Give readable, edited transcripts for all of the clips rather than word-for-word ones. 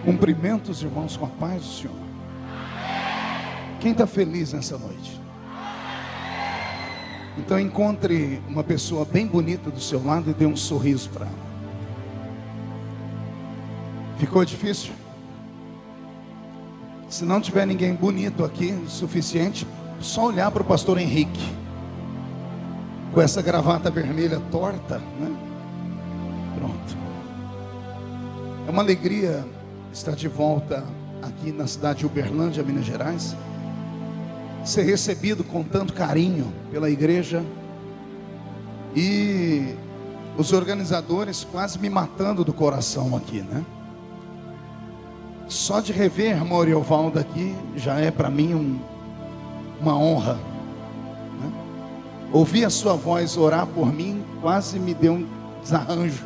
Cumprimento os irmãos com a paz do Senhor. Quem está feliz nessa noite? Então encontre uma pessoa bem bonita do seu lado e dê um sorriso para ela. Ficou difícil? Se não tiver ninguém bonito aqui o suficiente, só olhar para o pastor Henrique com essa gravata vermelha torta, né? Pronto. É uma alegria estar de volta aqui na cidade de Uberlândia, Minas Gerais, ser recebido com tanto carinho pela igreja, e os organizadores quase me matando do coração aqui, né? Só de rever a irmã Oriovalda aqui já é para mim uma honra, né? Ouvir a sua voz orar por mim quase me deu um desarranjo.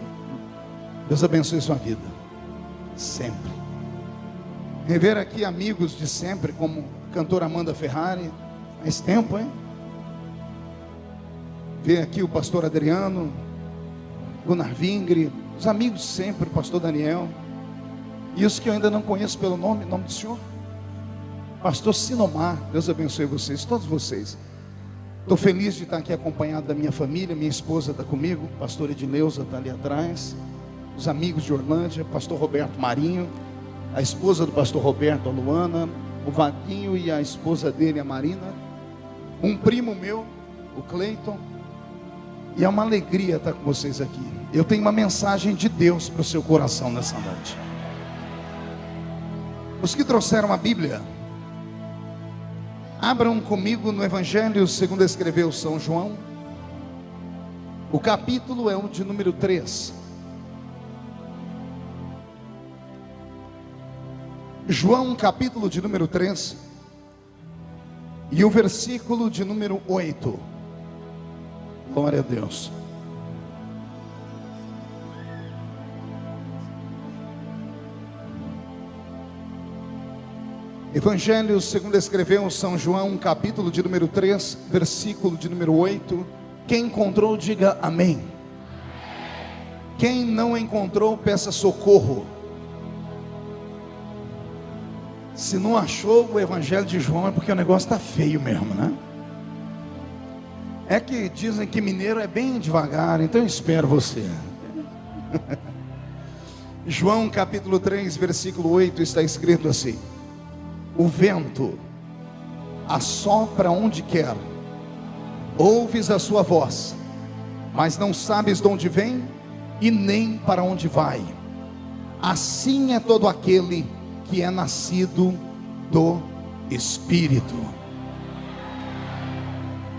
Deus abençoe sua vida sempre. Rever aqui amigos de sempre, como a cantora Amanda Ferrari, faz tempo, hein? Ver aqui o pastor Adriano, Gunnar Vingre, os amigos de sempre, o pastor Daniel, e os que eu ainda não conheço pelo nome, em nome do Senhor. Pastor Sinomar, Deus abençoe vocês, todos vocês. Estou feliz de estar aqui acompanhado da minha família, minha esposa está comigo, pastor Edileuza está ali atrás, os amigos de Orlândia, pastor Roberto Marinho, a esposa do pastor Roberto, a Luana, o Vaguinho e a esposa dele, a Marina, um primo meu, o Cleiton, e é uma alegria estar com vocês aqui. Eu tenho uma mensagem de Deus para o seu coração nessa noite. Os que trouxeram a Bíblia, abram comigo no Evangelho segundo escreveu São João. O capítulo é o de número 3. João, capítulo de número 3, e o versículo de número 8. Glória a Deus. Evangelho segundo escreveu São João, capítulo de número 3, versículo de número 8. Quem encontrou, diga amém. Quem não encontrou, peça socorro. Se não achou o Evangelho de João, é porque o negócio está feio mesmo, né? É que dizem que mineiro é bem devagar, então eu espero você. João capítulo 3, versículo 8, está escrito assim: o vento assopra onde quer, ouves a sua voz, mas não sabes de onde vem e nem para onde vai. Assim é todo aquele que é nascido do Espírito.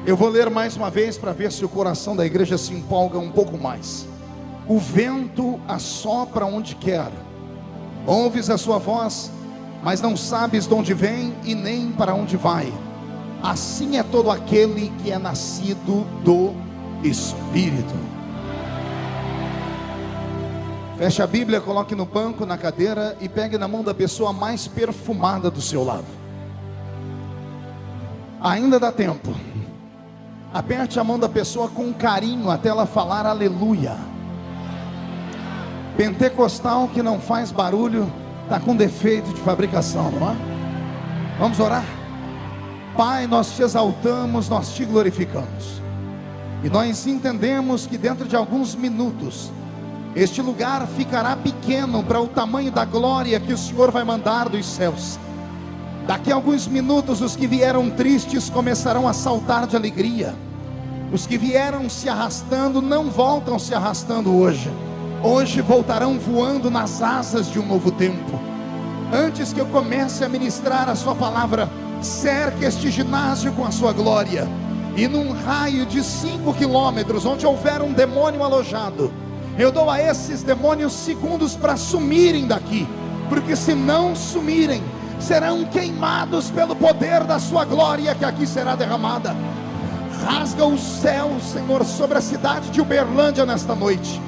Eu vou ler mais uma vez para ver se o coração da igreja se empolga um pouco mais. O vento assopra onde quer, ouves a sua voz, mas não sabes de onde vem e nem para onde vai. Assim é todo aquele que é nascido do Espírito. Feche a Bíblia, coloque no banco, na cadeira, e pegue na mão da pessoa mais perfumada do seu lado. Ainda dá tempo. Aperte a mão da pessoa com carinho até ela falar aleluia. Pentecostal que não faz barulho está com defeito de fabricação, não é? Vamos orar? Pai, nós te exaltamos, nós te glorificamos, e nós entendemos que dentro de alguns minutos este lugar ficará pequeno para o tamanho da glória que o Senhor vai mandar dos céus. Daqui a alguns minutos os que vieram tristes começarão a saltar de alegria. Os que vieram se arrastando não voltam se arrastando hoje. Hoje voltarão voando nas asas de um novo tempo. Antes que eu comece a ministrar a sua palavra, cerque este ginásio com a sua glória, e num raio de 5 quilômetros, onde houver um demônio alojado, eu dou a esses demônios segundos para sumirem daqui, porque se não sumirem, serão queimados pelo poder da sua glória que aqui será derramada. Rasga o céu, Senhor, sobre a cidade de Uberlândia nesta noite.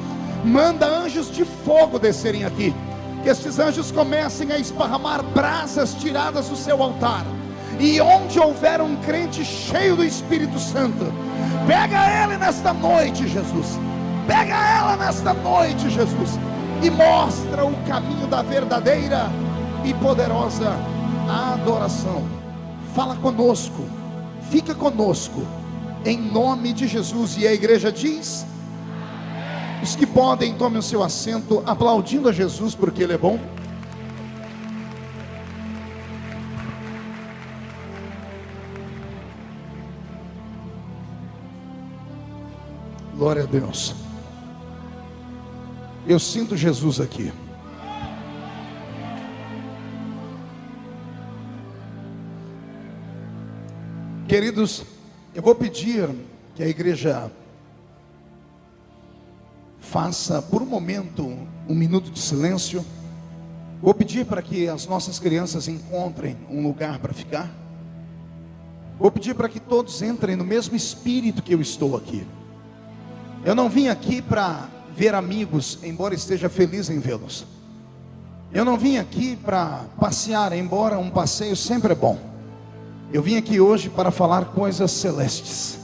Manda anjos de fogo descerem aqui, que estes anjos comecem a esparramar brasas tiradas do seu altar, e onde houver um crente cheio do Espírito Santo, pega ele nesta noite, Jesus. Pega ela nesta noite, Jesus, e mostra o caminho da verdadeira e poderosa adoração. Fala conosco, fica conosco, em nome de Jesus. E a igreja diz: os que podem, tomem o seu assento, aplaudindo a Jesus, porque Ele é bom. Glória a Deus. Eu sinto Jesus aqui. Queridos, eu vou pedir que a igreja faça por um momento um minuto de silêncio. Vou pedir para que as nossas crianças encontrem um lugar para ficar. Vou pedir para que todos entrem no mesmo espírito que eu estou aqui. Eu não vim aqui para ver amigos, embora esteja feliz em vê-los. Eu não vim aqui para passear, embora um passeio sempre é bom. Eu vim aqui hoje para falar coisas celestes.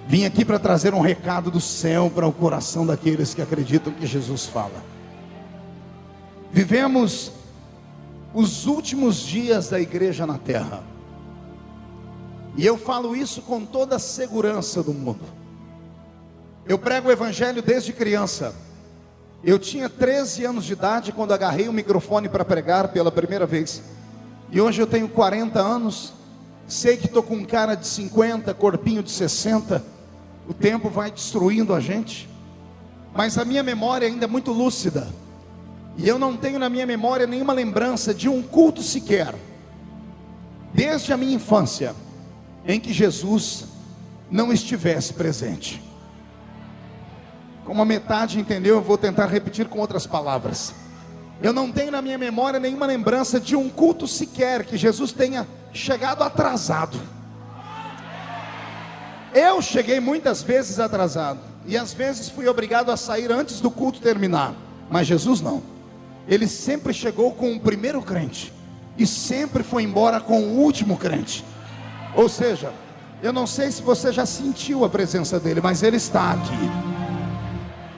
Vim aqui para trazer um recado do céu para o coração daqueles que acreditam que Jesus fala. Vivemos os últimos dias da igreja na terra. E eu falo isso com toda a segurança do mundo. Eu prego o evangelho desde criança. Eu tinha 13 anos de idade quando agarrei o microfone para pregar pela primeira vez. E hoje eu tenho 40 anos. Sei que estou com um cara de 50, corpinho de 60. O tempo vai destruindo a gente. Mas a minha memória ainda é muito lúcida. E eu não tenho na minha memória nenhuma lembrança de um culto sequer, desde a minha infância, em que Jesus não estivesse presente. Como a metade entendeu, eu vou tentar repetir com outras palavras. Eu não tenho na minha memória nenhuma lembrança de um culto sequer que Jesus tenha chegado atrasado. Eu cheguei muitas vezes atrasado, e às vezes fui obrigado a sair antes do culto terminar. Mas Jesus não. Ele sempre chegou com o primeiro crente e sempre foi embora com o último crente. Ou seja, eu não sei se você já sentiu a presença dele, mas ele está aqui.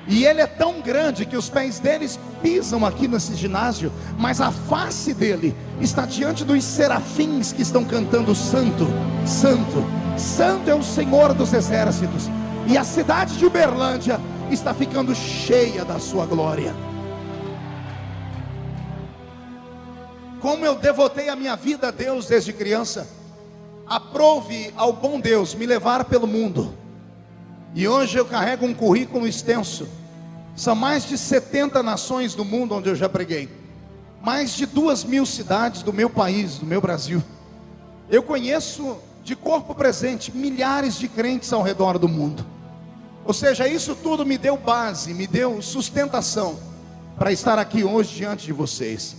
E ele é tão grande que os pés deles pisam aqui nesse ginásio, mas a face dele está diante dos serafins que estão cantando: Santo, Santo, Santo é o Senhor dos exércitos. E a cidade de Uberlândia está ficando cheia da sua glória. Como eu devotei a minha vida a Deus desde criança, aprove ao bom Deus me levar pelo mundo. E hoje eu carrego um currículo extenso. São mais de 70 nações do mundo onde eu já preguei. Mais de 2.000 cidades do meu país, do meu Brasil. Eu conheço de corpo presente milhares de crentes ao redor do mundo. Ou seja, isso tudo me deu base, me deu sustentação para estar aqui hoje diante de vocês.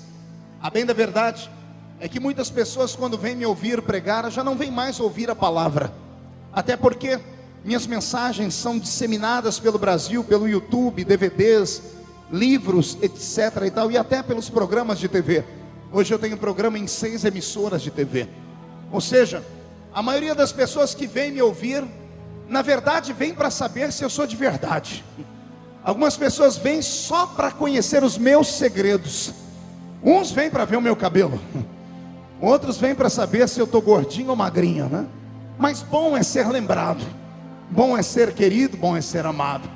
A bem da verdade é que muitas pessoas, quando vêm me ouvir pregar, já não vêm mais ouvir a palavra. Até porque minhas mensagens são disseminadas pelo Brasil, pelo YouTube, DVDs, livros, etc. e tal, e até pelos programas de TV. Hoje eu tenho programa em 6 emissoras de TV. Ou seja, a maioria das pessoas que vêm me ouvir, na verdade vem para saber se eu sou de verdade. Algumas pessoas vêm só para conhecer os meus segredos. Uns vêm para ver o meu cabelo, outros vêm para saber se eu estou gordinho ou magrinho, né? Mas bom é ser lembrado, bom é ser querido, bom é ser amado.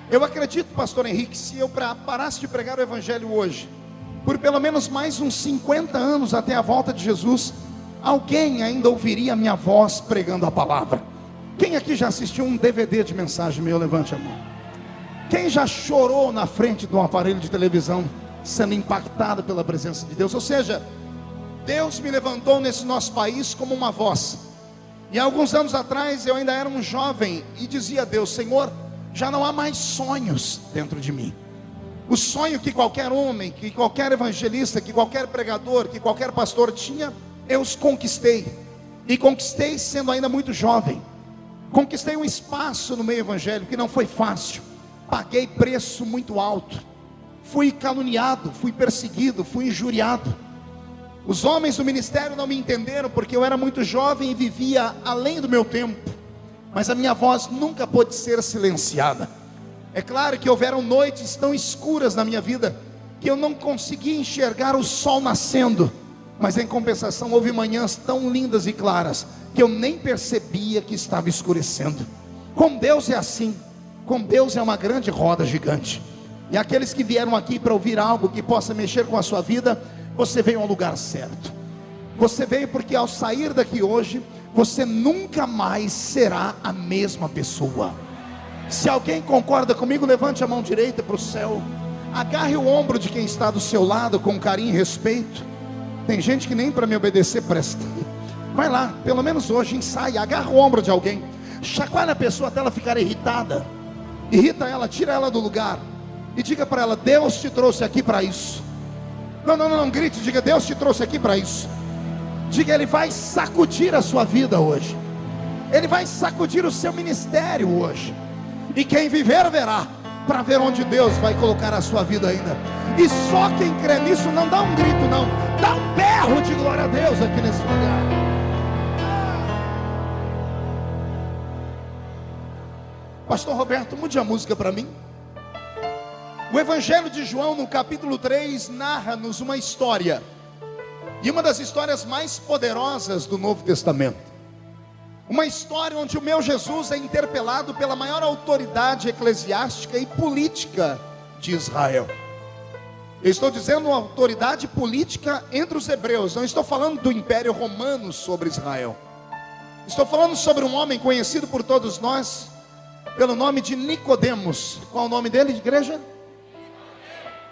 Eu acredito, pastor Henrique, se eu parasse de pregar o evangelho hoje, por pelo menos mais uns 50 anos até a volta de Jesus, alguém ainda ouviria a minha voz pregando a palavra. Quem aqui já assistiu um DVD de mensagem meu? Levante a mão. Quem já chorou na frente de um aparelho de televisão, sendo impactado pela presença de Deus? Ou seja, Deus me levantou nesse nosso país como uma voz. E alguns anos atrás eu ainda era um jovem e dizia a Deus: Senhor, já não há mais sonhos dentro de mim. O sonho que qualquer homem, que qualquer evangelista, que qualquer pregador, que qualquer pastor tinha, eu os conquistei. E conquistei sendo ainda muito jovem. Conquistei um espaço no meio evangélico que não foi fácil. Paguei preço muito alto. Fui caluniado, fui perseguido, fui injuriado. Os homens do ministério não me entenderam porque eu era muito jovem e vivia além do meu tempo. Mas a minha voz nunca pôde ser silenciada. É claro que houveram noites tão escuras na minha vida que eu não conseguia enxergar o sol nascendo, mas em compensação houve manhãs tão lindas e claras que eu nem percebia que estava escurecendo. Com Deus é assim. Com Deus é uma grande roda gigante. E aqueles que vieram aqui para ouvir algo que possa mexer com a sua vida, você veio ao lugar certo. Você veio porque ao sair daqui hoje, você nunca mais será a mesma pessoa. Se alguém concorda comigo, levante a mão direita para o céu. Agarre o ombro de quem está do seu lado com carinho e respeito. Tem gente que nem para me obedecer presta. Vai lá, pelo menos hoje, ensaia. Agarra o ombro de alguém, chacoalha a pessoa até ela ficar irritada. Irrita ela, tira ela do lugar e diga para ela: Deus te trouxe aqui para isso. Não grite, diga: Deus te trouxe aqui para isso. Diga: Ele vai sacudir a sua vida hoje. Ele vai sacudir o seu ministério hoje. E quem viver verá, para ver onde Deus vai colocar a sua vida ainda. E só quem crê nisso não dá um grito não, dá um berro de glória a Deus aqui nesse lugar. Pastor Roberto, mude a música para mim. O Evangelho de João, no capítulo 3, narra-nos uma história, e uma das histórias mais poderosas do Novo Testamento. Uma história onde o meu Jesus é interpelado pela maior autoridade eclesiástica e política de Israel. Eu estou dizendo uma autoridade política entre os hebreus. Não estou falando do Império Romano sobre Israel. Estou falando sobre um homem conhecido por todos nós pelo nome de Nicodemos. Qual é o nome dele, igreja?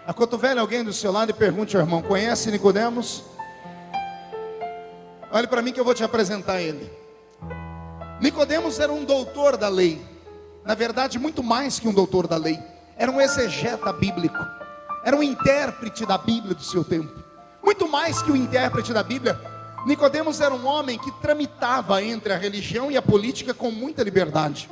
Acotovele alguém do seu lado e pergunte ao irmão: conhece Nicodemos? Olhe para mim que eu vou te apresentar ele. Nicodemos era um doutor da lei. Na verdade, muito mais que um doutor da lei. Era um exegeta bíblico. Era um intérprete da Bíblia do seu tempo. Muito mais que um intérprete da Bíblia, Nicodemos era um homem que tramitava entre a religião e a política com muita liberdade.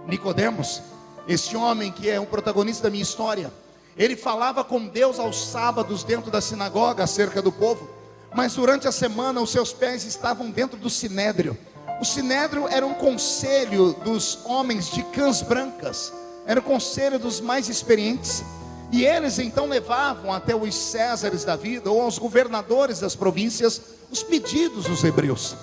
Nicodemos, esse homem que é o protagonista da minha história, ele falava com Deus aos sábados dentro da sinagoga acerca do povo, mas durante a semana os seus pés estavam dentro do sinédrio. O sinédrio era um conselho dos homens de cãs brancas, era o conselho dos mais experientes, e eles então levavam até os Césares da vida, ou aos governadores das províncias, os pedidos dos hebreus.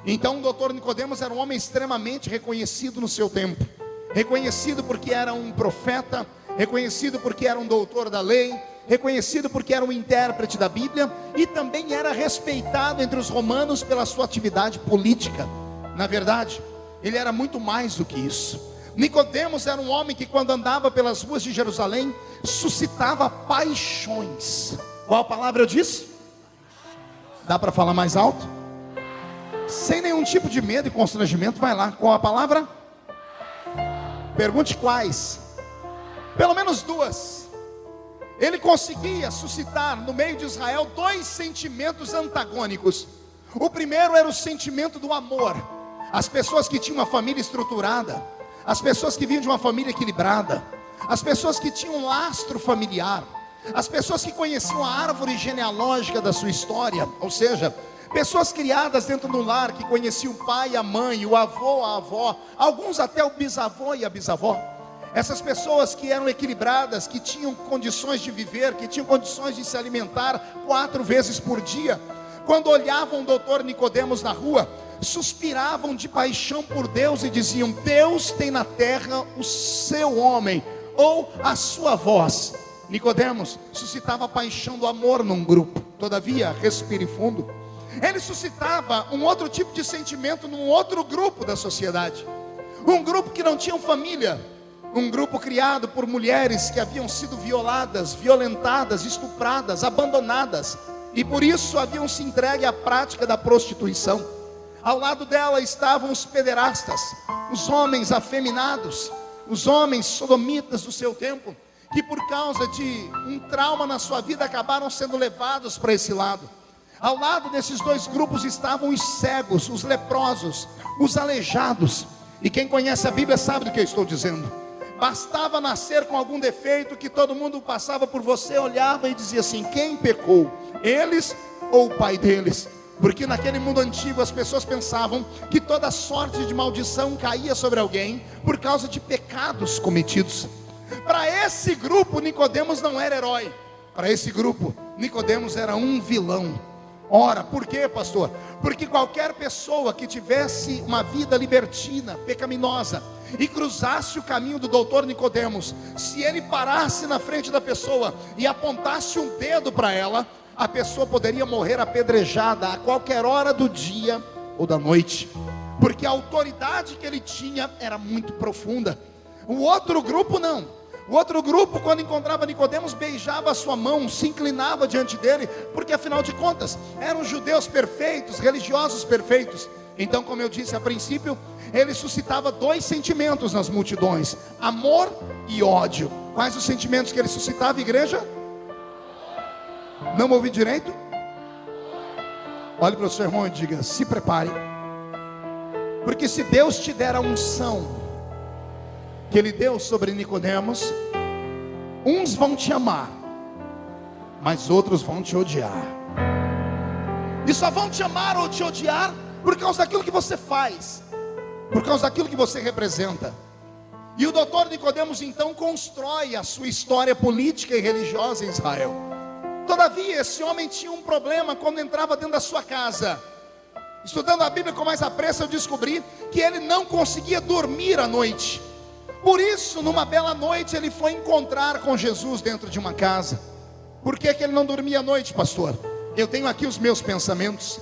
Então o doutor Nicodemos era um homem extremamente reconhecido no seu tempo, reconhecido porque era um profeta, reconhecido porque era um doutor da lei, reconhecido porque era um intérprete da Bíblia, e também era respeitado entre os romanos pela sua atividade política. Na verdade, ele era muito mais do que isso. Nicodemos era um homem que, quando andava pelas ruas de Jerusalém, suscitava paixões. Qual palavra eu disse? Dá para falar mais alto? Sem nenhum tipo de medo e constrangimento, vai lá. Qual a palavra? Pergunte quais. Pelo menos duas. Ele conseguia suscitar no meio de Israel dois sentimentos antagônicos. O primeiro era o sentimento do amor. As pessoas que tinham uma família estruturada, as pessoas que vinham de uma família equilibrada, as pessoas que tinham um lastro familiar, as pessoas que conheciam a árvore genealógica da sua história, ou seja, pessoas criadas dentro do lar, que conheciam o pai e a mãe, o avô, a avó, alguns até o bisavô e a bisavó. Essas pessoas que eram equilibradas, que tinham condições de viver, que tinham condições de se alimentar 4 vezes por dia, quando olhavam o doutor Nicodemos na rua, suspiravam de paixão por Deus e diziam: Deus tem na terra o seu homem, ou a sua voz. Nicodemos suscitava a paixão do amor num grupo. Todavia, respire fundo, ele suscitava um outro tipo de sentimento num outro grupo da sociedade. Um grupo que não tinha família, um grupo criado por mulheres que haviam sido violadas, violentadas, estupradas, abandonadas, e por isso haviam se entregue à prática da prostituição. Ao lado dela estavam os pederastas, os homens afeminados, os homens sodomitas do seu tempo, que por causa de um trauma na sua vida acabaram sendo levados para esse lado. Ao lado desses dois grupos estavam os cegos, os leprosos, os aleijados. E quem conhece a Bíblia sabe do que eu estou dizendo. Bastava nascer com algum defeito que todo mundo passava por você, olhava e dizia assim: quem pecou? Eles ou o pai deles? Porque naquele mundo antigo as pessoas pensavam que toda sorte de maldição caía sobre alguém por causa de pecados cometidos. Para esse grupo, Nicodemos não era herói. Para esse grupo, Nicodemos era um vilão. Ora, por quê, pastor? Porque qualquer pessoa que tivesse uma vida libertina, pecaminosa, e cruzasse o caminho do doutor Nicodemos, se ele parasse na frente da pessoa e apontasse um dedo para ela, a pessoa poderia morrer apedrejada a qualquer hora do dia ou da noite, porque a autoridade que ele tinha era muito profunda. O outro grupo não. O outro grupo, quando encontrava Nicodemos, beijava a sua mão, se inclinava diante dele, porque afinal de contas, eram judeus perfeitos, religiosos perfeitos. Então, como eu disse a princípio, ele suscitava dois sentimentos nas multidões: amor e ódio. Quais os sentimentos que ele suscitava, igreja? Não ouvi direito? Olhe para o seu irmão e diga: se prepare, porque se Deus te der a unção que ele deu sobre Nicodemos, uns vão te amar, mas outros vão te odiar. E só vão te amar ou te odiar por causa daquilo que você faz, por causa daquilo que você representa. E o doutor Nicodemos então constrói a sua história política e religiosa em Israel. Todavia, esse homem tinha um problema quando entrava dentro da sua casa. Estudando a Bíblia com mais apreço, eu descobri que ele não conseguia dormir à noite. Por isso, numa bela noite, ele foi encontrar com Jesus dentro de uma casa. Por que ele não dormia à noite, pastor? Eu tenho aqui os meus pensamentos.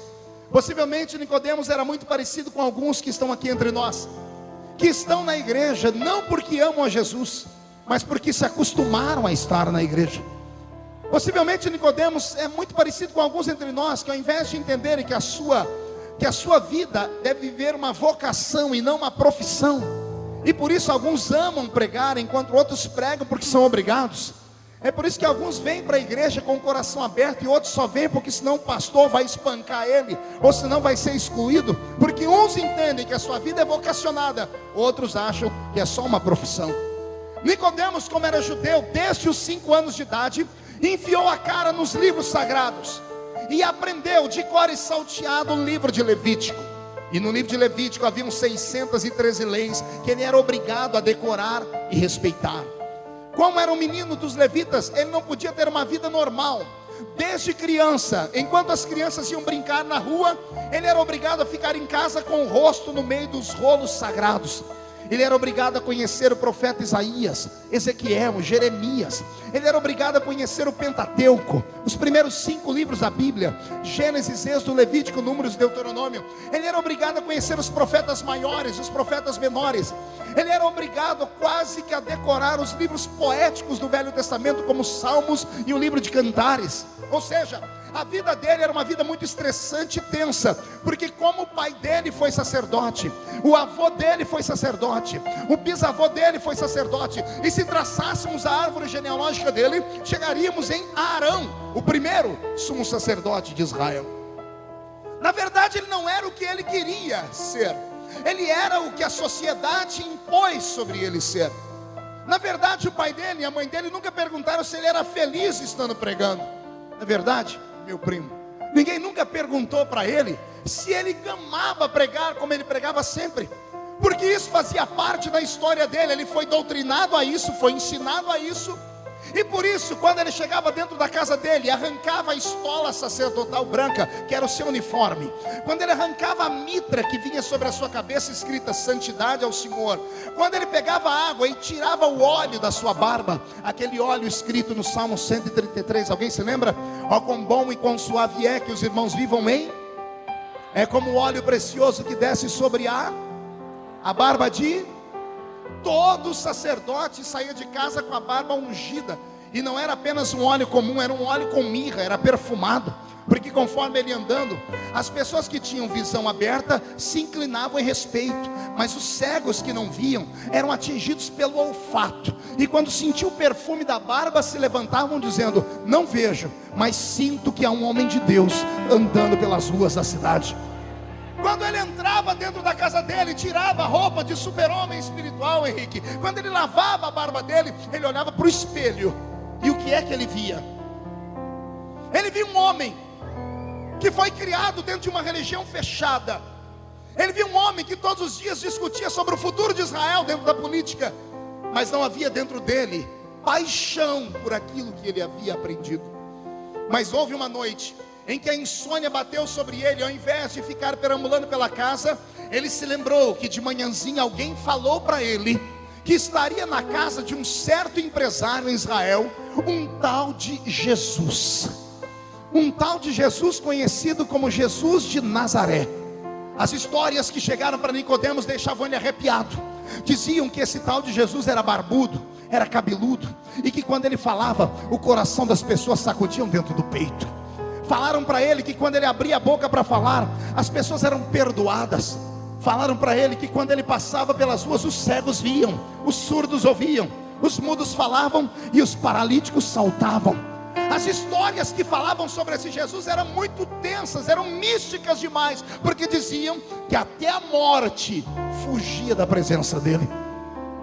Possivelmente Nicodemos era muito parecido com alguns que estão aqui entre nós, que estão na igreja não porque amam a Jesus, mas porque se acostumaram a estar na igreja. Possivelmente Nicodemos é muito parecido com alguns entre nós, que ao invés de entenderem que a sua vida deve viver uma vocação e não uma profissão, e por isso alguns amam pregar, enquanto outros pregam porque são obrigados. É por isso que alguns vêm para a igreja com o coração aberto, e outros só vêm porque senão o pastor vai espancar ele, ou senão vai ser excluído. Porque uns entendem que a sua vida é vocacionada, outros acham que é só uma profissão. Nicodemos, como era judeu desde os 5 anos de idade, enfiou a cara nos livros sagrados e aprendeu de cor e salteado o livro de Levítico. E no livro de Levítico haviam 613 leis que ele era obrigado a decorar e respeitar. Como era um menino dos levitas, ele não podia ter uma vida normal. Desde criança, enquanto as crianças iam brincar na rua, ele era obrigado a ficar em casa com o rosto no meio dos rolos sagrados. Ele era obrigado a conhecer o profeta Isaías, Ezequiel, Jeremias. Ele era obrigado a conhecer o Pentateuco, os primeiros 5 livros da Bíblia: Gênesis, Êxodo, Levítico, Números e Deuteronômio. Ele era obrigado a conhecer os profetas maiores, os profetas menores. Ele era obrigado quase que a decorar os livros poéticos do Velho Testamento, como Salmos e o livro de Cantares. Ou seja, a vida dele era uma vida muito estressante e tensa, porque como o pai dele foi sacerdote, o avô dele foi sacerdote, o bisavô dele foi sacerdote, e se traçássemos a árvore genealógica dele, chegaríamos em Arão, o primeiro sumo sacerdote de Israel. Na verdade, ele não era o que ele queria ser, ele era o que a sociedade impôs sobre ele ser. Na verdade, o pai dele e a mãe dele nunca perguntaram se ele era feliz estando pregando. Na verdade, meu primo, ninguém nunca perguntou para ele se ele amava pregar como ele pregava sempre, porque isso fazia parte da história dele. Ele foi doutrinado a isso, foi ensinado a isso. E por isso, quando ele chegava dentro da casa dele, arrancava a estola sacerdotal branca, que era o seu uniforme, quando ele arrancava a mitra que vinha sobre a sua cabeça escrita santidade ao Senhor, quando ele pegava água e tirava o óleo da sua barba, aquele óleo escrito no Salmo 133, alguém se lembra? Ó, quão bom e quão suave é que os irmãos vivam em... É como o óleo precioso que desce sobre a barba de... Todo sacerdote saía de casa com a barba ungida, e não era apenas um óleo comum, era um óleo com mirra, era perfumado, porque conforme ele andando, as pessoas que tinham visão aberta se inclinavam em respeito, mas os cegos que não viam eram atingidos pelo olfato, e quando sentiu o perfume da barba, se levantavam dizendo: não vejo, mas sinto que há um homem de Deus andando pelas ruas da cidade. Quando ele entrava dentro da casa dele, tirava a roupa de super-homem espiritual, Henrique. Quando ele lavava a barba dele, ele olhava para o espelho. E o que é que ele via? Ele via um homem que foi criado dentro de uma religião fechada. Ele via um homem que todos os dias discutia sobre o futuro de Israel dentro da política. mas não havia dentro dele paixão por aquilo que ele havia aprendido. Mas houve uma noite em que a insônia bateu sobre ele. Ao invés de ficar perambulando pela casa, ele se lembrou que de manhãzinha alguém falou para ele que estaria na casa de um certo empresário em Israel, um tal de Jesus. Um tal de Jesus conhecido como Jesus de Nazaré. As histórias que chegaram para Nicodemos deixavam ele arrepiado. Diziam que esse tal de Jesus era barbudo, era cabeludo, e que quando ele falava, o coração das pessoas sacudiam dentro do peito. Falaram para ele que quando ele abria a boca para falar, as pessoas eram perdoadas. Falaram para ele que quando ele passava pelas ruas, os cegos viam, os surdos ouviam, os mudos falavam e os paralíticos saltavam. As histórias que falavam sobre esse Jesus eram muito tensas, eram místicas demais, porque diziam que até a morte fugia da presença dele.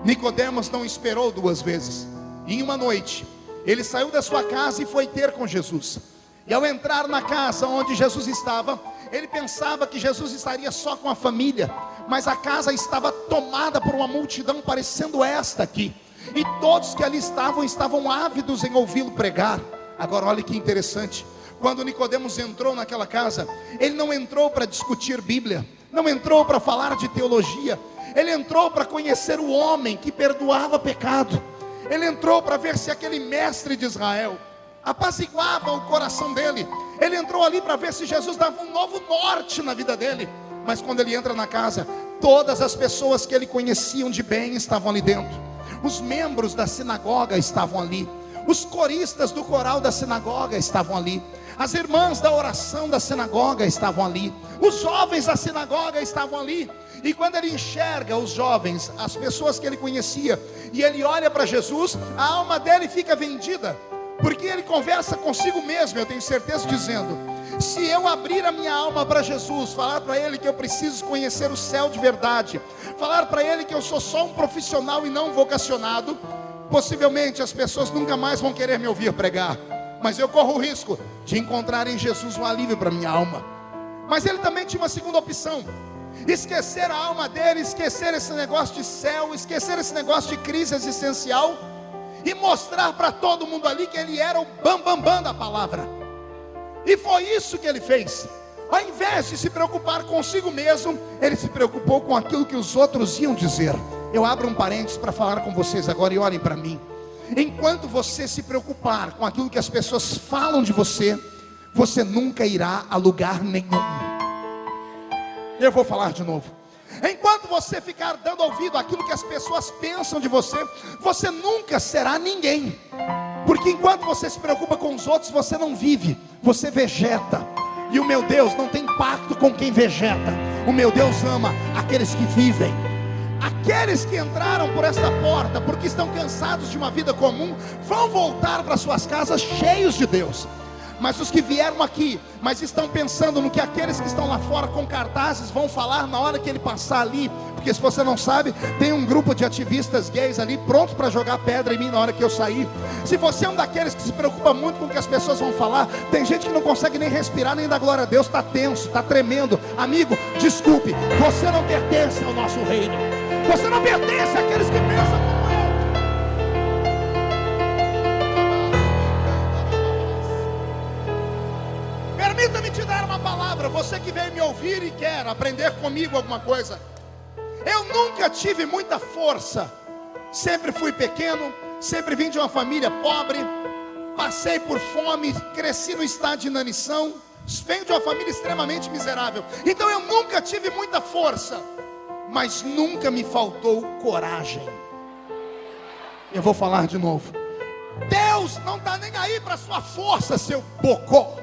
Nicodemos não esperou duas vezes. E em uma noite, ele saiu da sua casa e foi ter com Jesus. E ao entrar na casa onde Jesus estava, ele pensava que Jesus estaria só com a família, mas a casa estava tomada por uma multidão parecendo esta aqui, e todos que ali estavam ávidos em ouvi-lo pregar. Agora olha que interessante, quando Nicodemos entrou naquela casa, ele não entrou para discutir Bíblia, não entrou para falar de teologia, ele entrou para conhecer o homem que perdoava pecado. Ele entrou para ver se aquele mestre de Israel apaziguava o coração dele. Ele entrou ali para ver se Jesus dava um novo norte na vida dele. Mas quando ele entra na casa, todas as pessoas que ele conhecia de bem estavam ali dentro. Os membros da sinagoga estavam ali, os coristas do coral da sinagoga estavam ali, as irmãs da oração da sinagoga estavam ali, os jovens da sinagoga estavam ali. E quando ele enxerga os jovens, as pessoas que ele conhecia, e ele olha para Jesus, a alma dele fica vendida, porque ele conversa consigo mesmo, eu tenho certeza, dizendo: se eu abrir a minha alma para Jesus, falar para ele que eu preciso conhecer o céu de verdade, falar para ele que eu sou só um profissional e não vocacionado, possivelmente as pessoas nunca mais vão querer me ouvir pregar, mas eu corro o risco de encontrar em Jesus um alívio para minha alma. Mas ele também tinha uma segunda opção: esquecer a alma dele, esquecer esse negócio de céu, esquecer esse negócio de crise existencial, e mostrar para todo mundo ali que ele era o bambambam da palavra. E foi isso que ele fez. Ao invés de se preocupar consigo mesmo, ele se preocupou com aquilo que os outros iam dizer. Eu abro um parênteses para falar com vocês agora, e olhem para mim. Enquanto você se preocupar com aquilo que as pessoas falam de você, você nunca irá a lugar nenhum. Eu vou falar de novo. Enquanto você ficar dando ouvido àquilo que as pessoas pensam de você, você nunca será ninguém. Porque enquanto você se preocupa com os outros, você não vive, você vegeta. E o meu Deus não tem pacto com quem vegeta. O meu Deus ama aqueles que vivem. Aqueles que entraram por esta porta porque estão cansados de uma vida comum, vão voltar para suas casas cheios de Deus. Mas os que vieram aqui, mas estão pensando no que aqueles que estão lá fora com cartazes vão falar na hora que ele passar ali, porque se você não sabe, tem um grupo de ativistas gays ali prontos para jogar pedra em mim na hora que eu sair. Se você é um daqueles que se preocupa muito com o que as pessoas vão falar, tem gente que não consegue nem respirar, nem dar glória a Deus, está tenso, está tremendo. Amigo, desculpe, você não pertence ao nosso reino. Você não pertence àqueles que pensam como eu. Permita-me te dar uma palavra, você que veio me ouvir e quer aprender comigo alguma coisa. Eu nunca tive muita força, sempre fui pequeno, sempre vim de uma família pobre, passei por fome, cresci no estado de inanição, venho de uma família extremamente miserável. Então eu nunca tive muita força, mas nunca me faltou coragem. Eu vou falar de novo. Deus não está nem aí para sua força, seu bocó.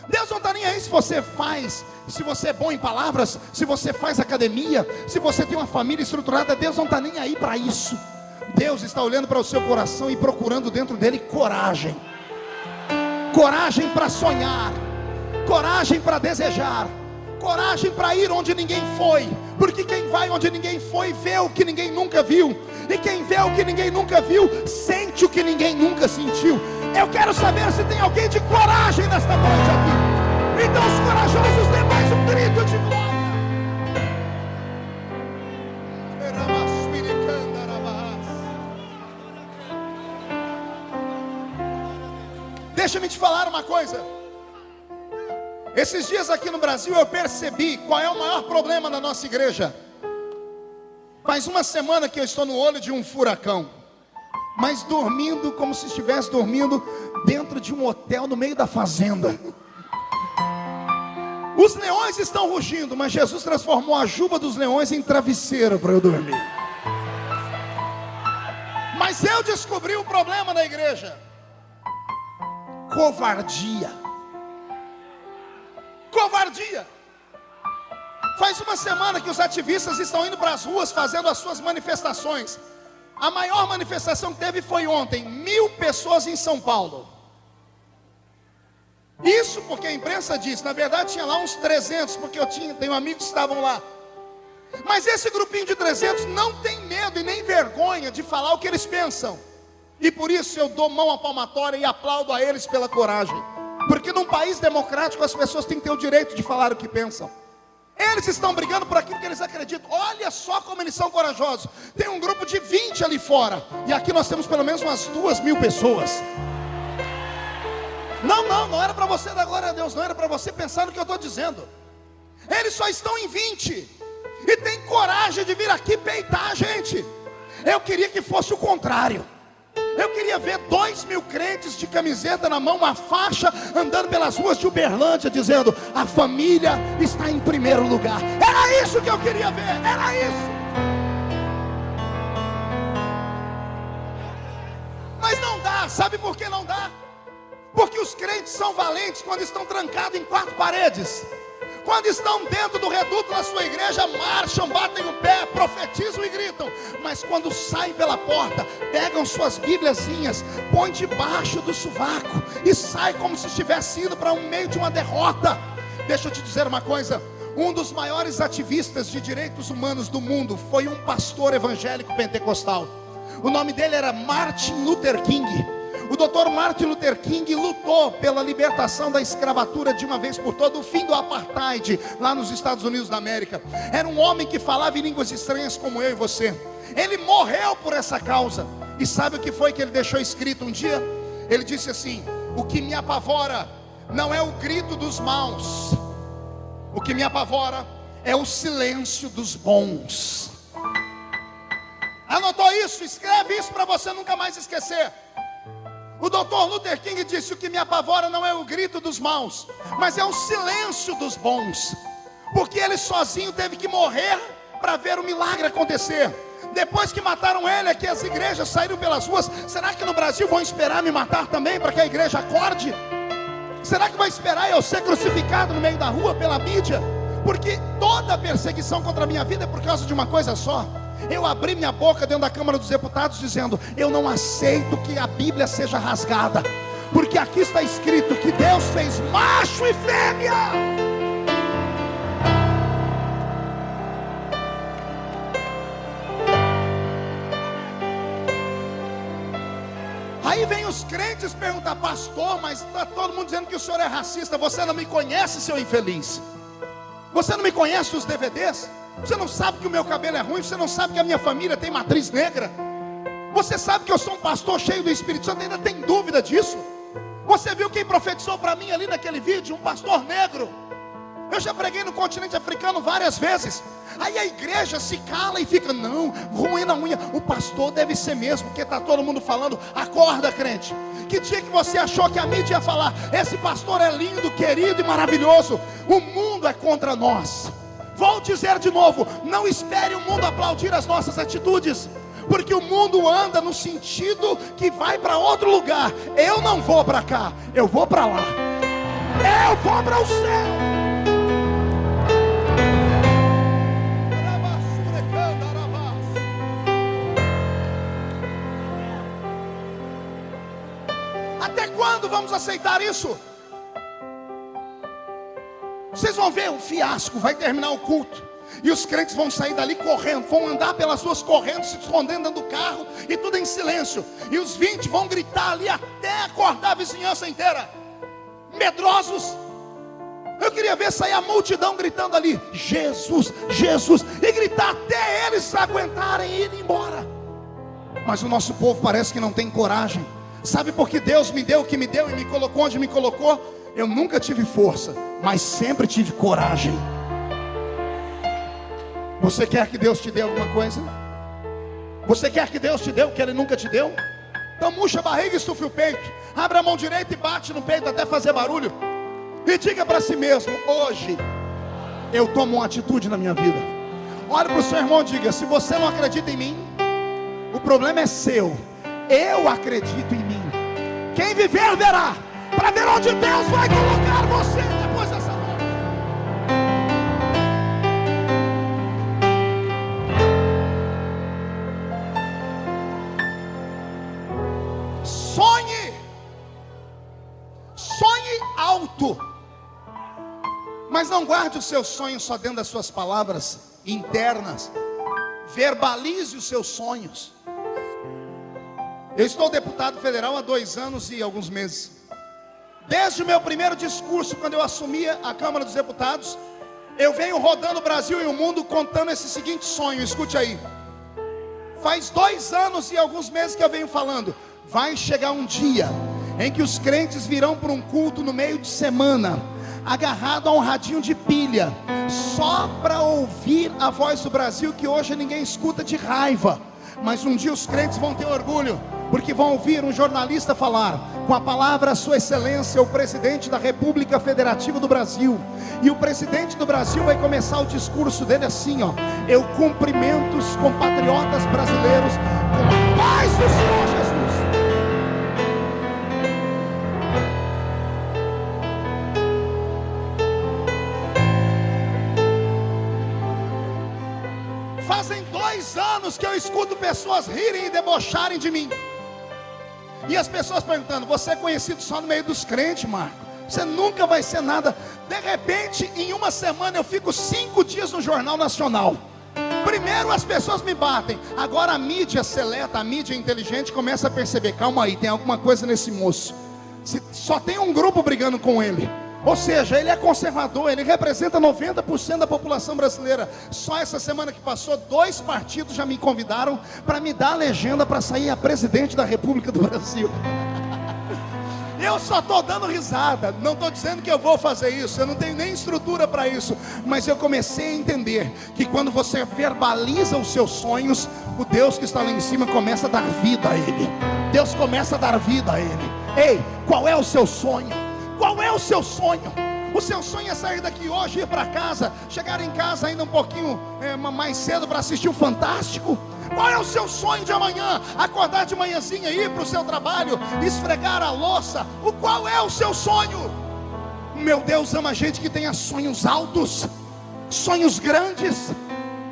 Deus não está nem aí se você faz, se você é bom em palavras, se você faz academia, se você tem uma família estruturada. Deus não está nem aí para isso. Deus está olhando para o seu coração e procurando dentro dele coragem. Coragem para sonhar, coragem para desejar, coragem para ir onde ninguém foi. Porque quem vai onde ninguém foi, vê o que ninguém nunca viu. E quem vê o que ninguém nunca viu, sente o que ninguém nunca sentiu. Eu quero saber se tem alguém de coragem nesta noite aqui. Então os corajosos dêem mais um grito de glória. Deixa-me te falar uma coisa. Esses dias aqui no Brasil eu percebi qual é o maior problema da nossa igreja. Faz uma semana que eu estou no olho de um furacão, mas dormindo como se estivesse dormindo dentro de um hotel no meio da fazenda. Os leões estão rugindo, mas Jesus transformou a juba dos leões em travesseiro para eu dormir. Mas eu descobri o problema da igreja: covardia. Covardia. Faz uma semana que os ativistas estão indo para as ruas fazendo as suas manifestações. A maior manifestação que teve foi ontem, 1000 pessoas em São Paulo. Isso porque a imprensa disse, na verdade tinha lá uns 300, porque tenho amigos que estavam lá. Mas esse grupinho de 300 não tem medo e nem vergonha de falar o que eles pensam. E por isso eu dou mão à palmatória e aplaudo a eles pela coragem. Porque num país democrático as pessoas têm que ter o direito de falar o que pensam. Eles estão brigando por aquilo que eles acreditam. Olha só como eles são corajosos. Tem um grupo de 20 ali fora, e aqui nós temos pelo menos umas 2000 pessoas. Não era para você dar glória a Deus, não era para você pensar no que eu estou dizendo. Eles só estão em 20 e tem coragem de vir aqui peitar a gente. Eu queria que fosse o contrário. Eu queria ver 2000 crentes de camiseta na mão, uma faixa, andando pelas ruas de Uberlândia, dizendo: a família está em primeiro lugar. Era isso que eu queria ver, era isso. Mas não dá, sabe por que não dá? Porque os crentes são valentes quando estão trancados em 4 paredes. Quando estão dentro do reduto da sua igreja, marcham, batem o pé, profetizam e gritam. Mas quando saem pela porta, pegam suas bíbliazinhas, põem debaixo do sovaco e saem como se estivesse indo para um meio de uma derrota. Deixa eu te dizer uma coisa. Um dos maiores ativistas de direitos humanos do mundo foi um pastor evangélico pentecostal. O nome dele era Martin Luther King. O Dr. Martin Luther King lutou pela libertação da escravatura de uma vez por todas, o fim do apartheid lá nos Estados Unidos da América. Era um homem que falava em línguas estranhas como eu e você. Ele morreu por essa causa. E sabe o que foi que ele deixou escrito um dia? Ele disse assim: o que me apavora não é o grito dos maus, o que me apavora é o silêncio dos bons. Anotou isso? Escreve isso para você nunca mais esquecer. O Dr. Luther King disse: o que me apavora não é o grito dos maus, mas é o silêncio dos bons. Porque ele sozinho teve que morrer para ver o milagre acontecer. Depois que mataram ele, é que as igrejas saíram pelas ruas. Será que no Brasil vão esperar me matar também para que a igreja acorde? Será que vai esperar eu ser crucificado no meio da rua pela mídia? Porque toda perseguição contra a minha vida é por causa de uma coisa só: eu abri minha boca dentro da Câmara dos Deputados dizendo: eu não aceito que a Bíblia seja rasgada, porque aqui está escrito que Deus fez macho e fêmea. Aí vem os crentes perguntar: pastor, mas está todo mundo dizendo que o senhor é racista. Você não me conhece, seu infeliz. Você não me conhece os DVDs? Você não sabe que o meu cabelo é ruim? Você não sabe que a minha família tem matriz negra? Você sabe que eu sou um pastor cheio do Espírito Santo? Ainda tem dúvida disso? Você viu quem profetizou para mim ali naquele vídeo? Um pastor negro. Eu já preguei no continente africano várias vezes. Aí a igreja se cala e fica: não, ruim na unha. O pastor deve ser mesmo, porque está todo mundo falando. Acorda, crente. Que dia que você achou que a mídia ia falar: esse pastor é lindo, querido e maravilhoso? O mundo é contra nós. Vou dizer de novo: não espere o mundo aplaudir as nossas atitudes, porque o mundo anda no sentido que vai para outro lugar. Eu não vou para cá, eu vou para lá. Eu vou para o céu. Até quando vamos aceitar isso? Vocês vão ver um fiasco. Vai terminar o culto e os crentes vão sair dali correndo, vão andar pelas ruas correndo, se escondendo dentro do carro, e tudo em silêncio. E os 20 vão gritar ali até acordar a vizinhança inteira, medrosos. Eu queria ver sair a multidão gritando ali: Jesus, Jesus, e gritar até eles aguentarem e ir embora. Mas o nosso povo parece que não tem coragem. Sabe por que Deus me deu o que me deu e me colocou onde me colocou? Eu nunca tive força, mas sempre tive coragem. Você quer que Deus te dê alguma coisa? Você quer que Deus te dê o que Ele nunca te deu? Então murcha a barriga e estufe o peito. Abra a mão direita e bate no peito até fazer barulho. E diga para si mesmo: hoje eu tomo uma atitude na minha vida. Olhe para o seu irmão e diga: se você não acredita em mim, o problema é seu. Eu acredito em mim. Quem viver verá, para ver onde Deus vai colocar você depois dessa hora. Sonhe alto, mas não guarde os seus sonhos só dentro das suas palavras internas. Verbalize os seus sonhos. Eu estou deputado federal há 2 anos e alguns meses. Desde o meu primeiro discurso, quando eu assumia a Câmara dos Deputados, eu venho rodando o Brasil e o mundo contando esse seguinte sonho. Escute aí. Faz 2 anos e alguns meses que eu venho falando: vai chegar um dia em que os crentes virão para um culto no meio de semana, agarrado a um radinho de pilha, só para ouvir a voz do Brasil, que hoje ninguém escuta de raiva. Mas um dia os crentes vão ter orgulho, porque vão ouvir um jornalista falar com a palavra Sua Excelência, o presidente da República Federativa do Brasil. E o presidente do Brasil vai começar o discurso dele assim, ó: eu cumprimento os compatriotas brasileiros com a paz do Senhor Jesus. Fazem 2 anos que eu escuto pessoas rirem e debocharem de mim. E as pessoas perguntando: você é conhecido só no meio dos crentes, Marco? Você nunca vai ser nada. De repente, em uma semana eu fico 5 dias no Jornal Nacional. Primeiro as pessoas me batem, agora a mídia seleta, a mídia inteligente começa a perceber: calma aí, tem alguma coisa nesse moço. Só tem um grupo brigando com ele. Ou seja, ele é conservador, ele representa 90% da população brasileira. Só essa semana que passou, 2 partidos já me convidaram para me dar a legenda para sair a presidente da República do Brasil. Eu só estou dando risada, não estou dizendo que eu vou fazer isso, eu não tenho nem estrutura para isso. Mas eu comecei a entender que quando você verbaliza os seus sonhos, o Deus que está lá em cima começa a dar vida a ele. Deus começa a dar vida a ele. Ei, qual é o seu sonho? Qual é o seu sonho? O seu sonho é sair daqui hoje, ir para casa, chegar em casa ainda um pouquinho mais cedo para assistir o Fantástico? Qual é o seu sonho de amanhã? Acordar de manhãzinha, ir para o seu trabalho, esfregar a louça? Qual é o seu sonho? Meu Deus ama gente que tenha sonhos altos, sonhos grandes.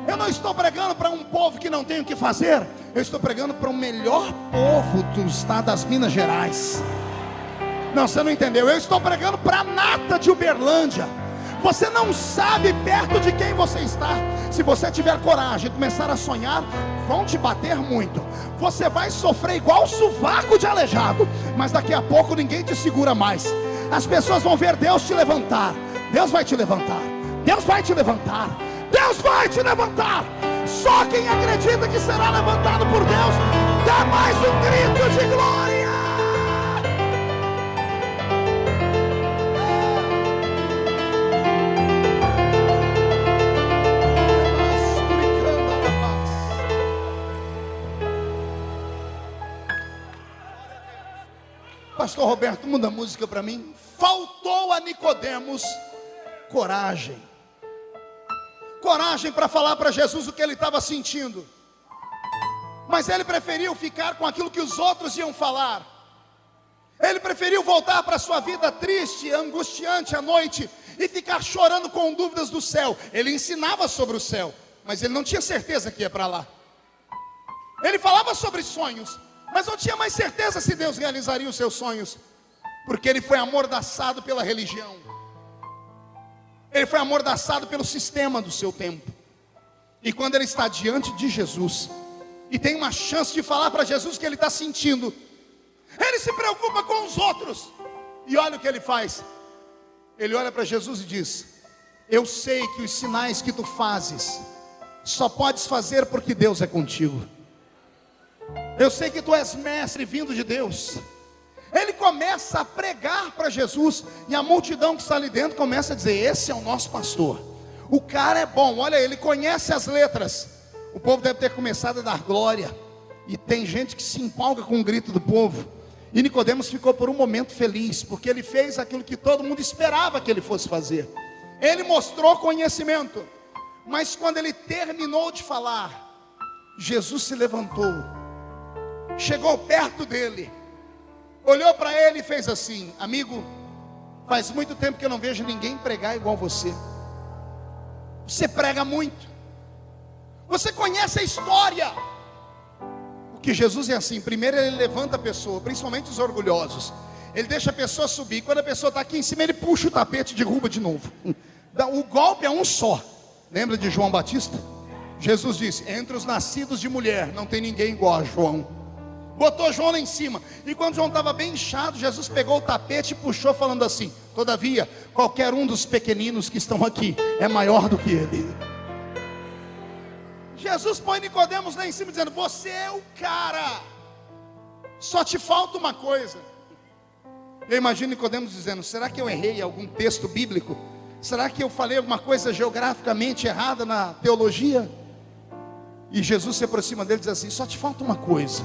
Eu não estou pregando para um povo que não tem o que fazer. Eu estou pregando para o melhor povo do estado das Minas Gerais. Não, você não entendeu. Eu estou pregando para a nata de Uberlândia. Você não sabe perto de quem você está. Se você tiver coragem e começar a sonhar, vão te bater muito. Você vai sofrer igual sovaco de aleijado, mas daqui a pouco ninguém te segura mais. As pessoas vão ver Deus te levantar. Deus vai te levantar. Deus vai te levantar. Deus vai te levantar. Só quem acredita que será levantado por Deus, dá mais um grito de glória. Pastor Roberto, muda a música para mim. Faltou a Nicodemos coragem. Coragem para falar para Jesus o que ele estava sentindo. Mas ele preferiu ficar com aquilo que os outros iam falar. Ele preferiu voltar para a sua vida triste, angustiante à noite e ficar chorando com dúvidas do céu. Ele ensinava sobre o céu, mas ele não tinha certeza que ia para lá. Ele falava sobre sonhos, mas não tinha mais certeza se Deus realizaria os seus sonhos, porque ele foi amordaçado pela religião. Ele foi amordaçado pelo sistema do seu tempo. E quando ele está diante de Jesus e tem uma chance de falar para Jesus o que ele está sentindo, ele se preocupa com os outros. E olha o que ele faz. Ele olha para Jesus e diz: eu sei que os sinais que tu fazes só podes fazer porque Deus é contigo. Eu sei que tu és mestre vindo de Deus. Ele começa a pregar para Jesus, e a multidão que está ali dentro começa a dizer: esse é o nosso pastor, o cara é bom, olha, ele conhece as letras. O povo deve ter começado a dar glória, e tem gente que se empolga com o grito do povo. E Nicodemos ficou por um momento feliz, porque ele fez aquilo que todo mundo esperava que ele fosse fazer. Ele mostrou conhecimento, mas quando ele terminou de falar, Jesus se levantou, chegou perto dele, olhou para ele e fez assim: amigo, faz muito tempo que eu não vejo ninguém pregar igual você. Você prega muito, você conhece a história. Porque Jesus é assim: primeiro ele levanta a pessoa, principalmente os orgulhosos, ele deixa a pessoa subir, quando a pessoa está aqui em cima, ele puxa o tapete e derruba de novo. O golpe é um só. Lembra de João Batista? Jesus disse: entre os nascidos de mulher não tem ninguém igual a João. Botou João lá em cima, e quando João estava bem inchado, Jesus pegou o tapete e puxou, falando assim: todavia, qualquer um dos pequeninos que estão aqui é maior do que ele. Jesus põe Nicodemos lá em cima dizendo: você é o cara, só te falta uma coisa. Eu imagino Nicodemos dizendo: será que eu errei algum texto bíblico? Será que eu falei alguma coisa geograficamente errada na teologia? E Jesus se aproxima dele e diz assim: só te falta uma coisa.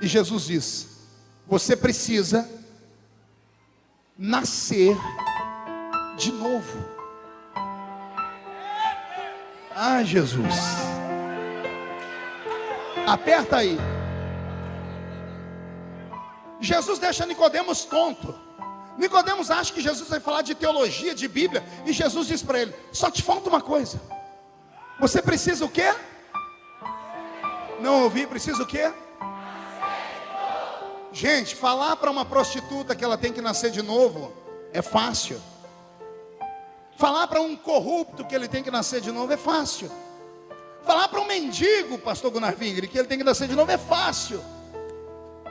E Jesus diz: você precisa nascer de novo. Ah, Jesus, aperta aí. Jesus deixa Nicodemos tonto. Nicodemos acha que Jesus vai falar de teologia, de Bíblia, e Jesus diz para ele: só te falta uma coisa. Você precisa o quê? Não ouvi, precisa o quê? Gente, falar para uma prostituta que ela tem que nascer de novo é fácil. Falar para um corrupto que ele tem que nascer de novo é fácil. Falar para um mendigo, pastor Gunnar Vingre, que ele tem que nascer de novo é fácil.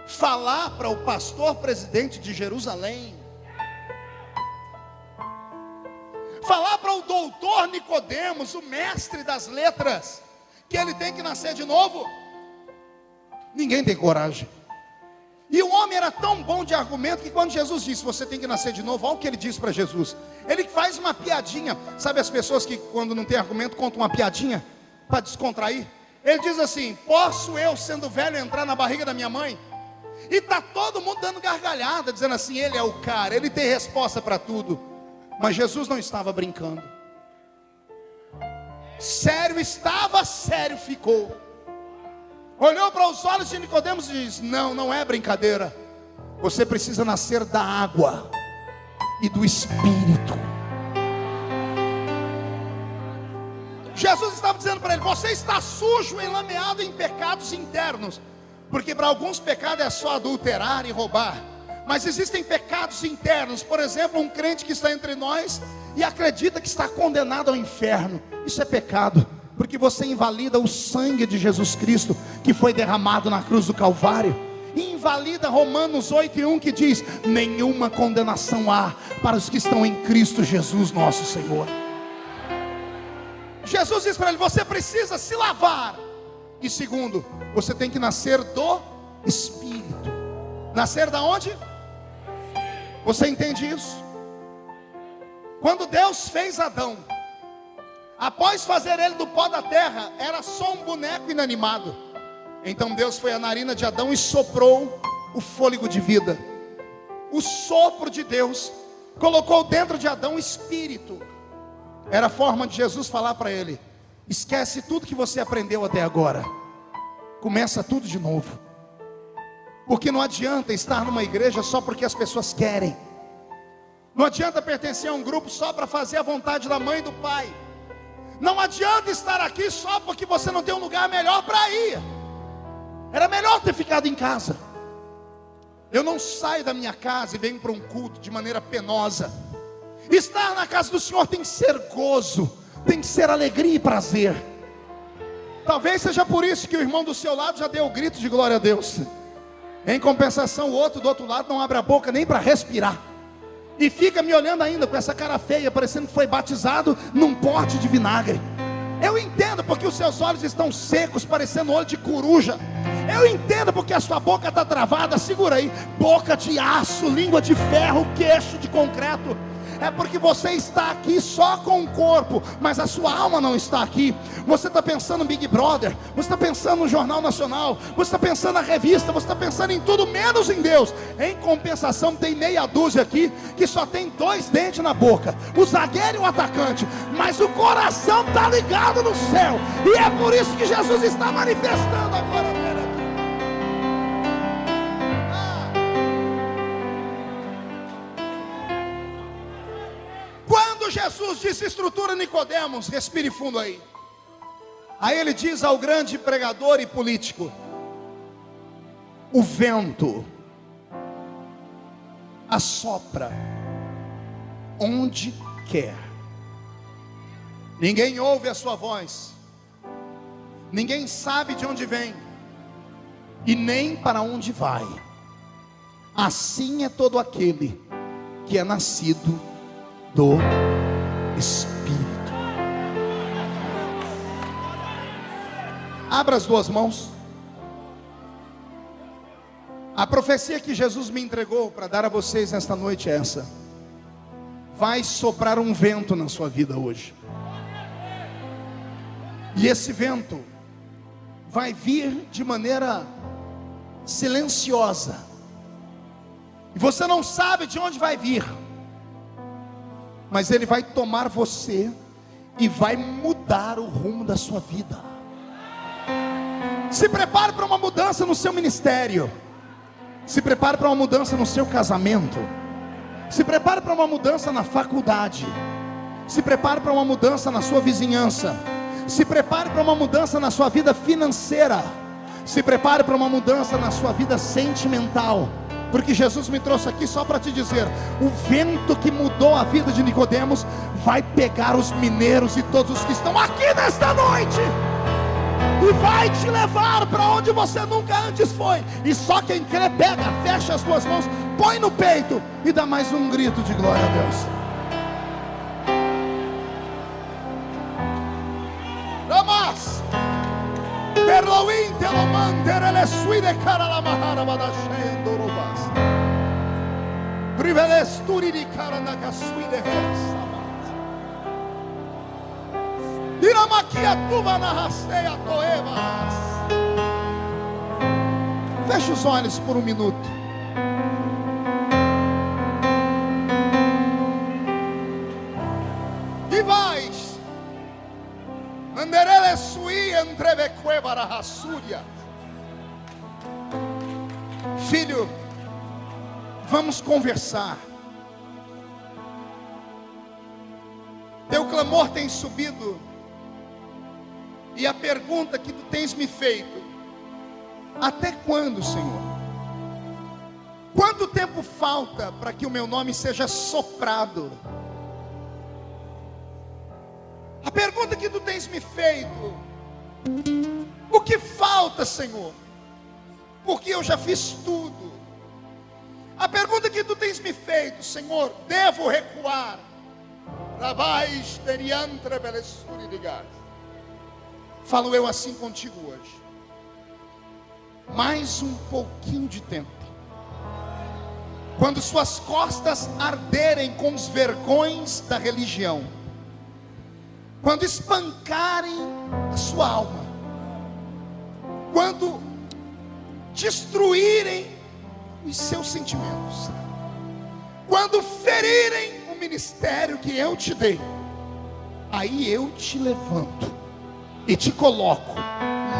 Falar para o pastor presidente de Jerusalém, falar para o doutor Nicodemos, o mestre das letras, que ele tem que nascer de novo, ninguém tem coragem. E o homem era tão bom de argumento que quando Jesus disse: você tem que nascer de novo, olha o que ele diz para Jesus. Ele faz uma piadinha. Sabe as pessoas que quando não tem argumento contam uma piadinha para descontrair? Ele diz assim: posso eu, sendo velho, entrar na barriga da minha mãe? E está todo mundo dando gargalhada, dizendo assim: ele é o cara, ele tem resposta para tudo. Mas Jesus não estava brincando. Sério estava, sério ficou. Olhou para os olhos de Nicodemos e diz: não, não é brincadeira. Você precisa nascer da água e do Espírito. Jesus estava dizendo para ele: você está sujo, enlameado em pecados internos. Porque para alguns pecados é só adulterar e roubar, mas existem pecados internos. Por exemplo, um crente que está entre nós e acredita que está condenado ao inferno. Isso é pecado, porque você invalida o sangue de Jesus Cristo que foi derramado na cruz do Calvário. E invalida Romanos 8:1, que diz: nenhuma condenação há para os que estão em Cristo Jesus nosso Senhor. Jesus diz para ele: você precisa se lavar. E segundo, você tem que nascer do Espírito. Nascer da onde? Você entende isso? Quando Deus fez Adão, após fazer ele do pó da terra, era só um boneco inanimado. Então Deus foi à narina de Adão e soprou o fôlego de vida. O sopro de Deus colocou dentro de Adão o Espírito. Era a forma de Jesus falar para ele: esquece tudo que você aprendeu até agora, começa tudo de novo. Porque não adianta estar numa igreja só porque as pessoas querem. Não adianta pertencer a um grupo só para fazer a vontade da mãe e do pai. Não adianta estar aqui só porque você não tem um lugar melhor para ir. Era melhor ter ficado em casa. Eu não saio da minha casa e venho para um culto de maneira penosa. Estar na casa do Senhor tem que ser gozo, tem que ser alegria e prazer. Talvez seja por isso que o irmão do seu lado já deu o grito de glória a Deus. Em compensação, o outro do outro lado não abre a boca nem para respirar. E fica me olhando ainda com essa cara feia, parecendo que foi batizado num pote de vinagre. Eu entendo porque os seus olhos estão secos, parecendo olho de coruja. Eu entendo porque a sua boca está travada. Segura aí, boca de aço, língua de ferro, queixo de concreto. É porque você está aqui só com o corpo, mas a sua alma não está aqui. Você está pensando no Big Brother, você está pensando no Jornal Nacional, você está pensando na revista, você está pensando em tudo menos em Deus. Em compensação, tem meia dúzia aqui que só tem 2 dentes na boca, o zagueiro e o atacante, mas o coração está ligado no céu, e é por isso que Jesus está manifestando agora nele aqui. Quando Jesus disse estrutura Nicodemos, respire fundo aí. Aí ele diz ao grande pregador e político: o vento assopra onde quer, ninguém ouve a sua voz, ninguém sabe de onde vem e nem para onde vai. Assim é todo aquele que é nascido do Espírito. Abra as 2 mãos. A profecia que Jesus me entregou para dar a vocês nesta noite é essa: vai soprar um vento na sua vida hoje, e esse vento vai vir de maneira silenciosa, e você não sabe de onde vai vir, mas ele vai tomar você e vai mudar o rumo da sua vida. Se prepare para uma mudança no seu ministério, se prepare para uma mudança no seu casamento, se prepare para uma mudança na faculdade, se prepare para uma mudança na sua vizinhança, se prepare para uma mudança na sua vida financeira, se prepare para uma mudança na sua vida sentimental. Porque Jesus me trouxe aqui só para te dizer: o vento que mudou a vida de Nicodemos vai pegar os mineiros e todos os que estão aqui nesta noite, e vai te levar para onde você nunca antes foi. E só quem crê pega, fecha as 2 mãos, põe no peito e dá mais um grito de glória a Deus. Ramas Perloin telomanter ele suide cara la mahara badashendo robas. Privelesturi di cara na casuide sabat. Diramakia tuva na rasteia toevas. Feche os olhos por um minuto. E vais Anderele sui entreve cueva ra rassúria. Filho, vamos conversar. Teu clamor tem subido, e a pergunta que tu tens me feito: até quando, Senhor? Quanto tempo falta para que o meu nome seja soprado? A pergunta que tu tens me feito: o que falta, Senhor? Porque eu já fiz tudo. A pergunta que tu tens me feito: Senhor, devo recuar? Falo eu assim contigo hoje. Mais um pouquinho de tempo. Quando suas costas arderem com os vergões da religião, quando espancarem a sua alma, quando destruírem os seus sentimentos, quando ferirem o ministério que eu te dei, aí eu te levanto e te coloco